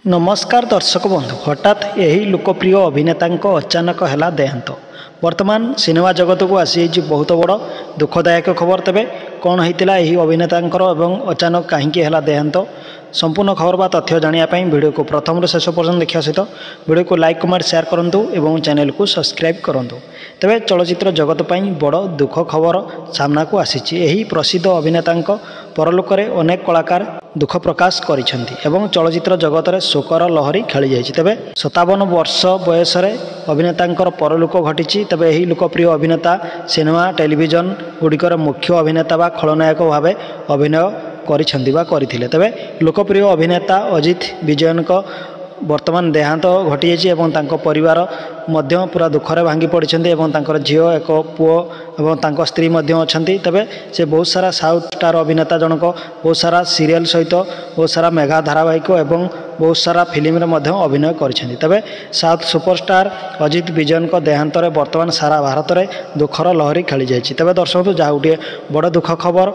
नमस्कार दर्शक बंधु हठात यही लोकप्रिय अभिनेता अचानक है देहांत। वर्तमान सिनेमा जगत को आसी बहुत बड़ दुखदायक खबर। तेबे कौन होता यही अभिनेता अचानक कहीं देहांत संपूर्ण खबर बा तथ्य जानापी वीडियो को प्रथम शेष पर्यटन देखा सहित वीडियो को लाइक कमेंट शेयर करूँ और चैनल को सब्सक्राइब करूँ। तेबे चलचित्र जगत पर बड़ दुख खबर सामना को आसी प्रसिद्ध अभिनेता परलोक अनेक कलाकार दुख प्रकाश करिसेंती एवं चलचित्र जगत में शोकर लहरी खेली जाइछि। तेबे 57 वर्ष बयस अभिनेता परलोक घटी। तेबे यही लोकप्रिय अभिनेता सिनेमा टेलीविजन गुड़िकर मुख्य अभिनेता बा खलनायक भाव अभिनय करिसेंती बा करथिले। तेबे लोकप्रिय अभिनेता अजित विजयन वर्तमान देहांत घटी जाइए। परिवार मध्य पूरा दुखरे भांगी पड़ते झील एक पुओ और स्त्री अच्छा। तेबे से बहुत सारा साउथ स्टार अभिनेता जनक बहुत सारा सीरियल सहित बहुत सारा मेगा धारावाहिक और बहुत सारा फिल्म में अभिनय करिसेंती। तेबे साउथ सुपरस्टार अजित विजयन देहांत वर्तमान सारा भारत में दुखर लहरी खेली जाइए। तेबे दर्शक जहाँ गोटे बड़ दुख खबर।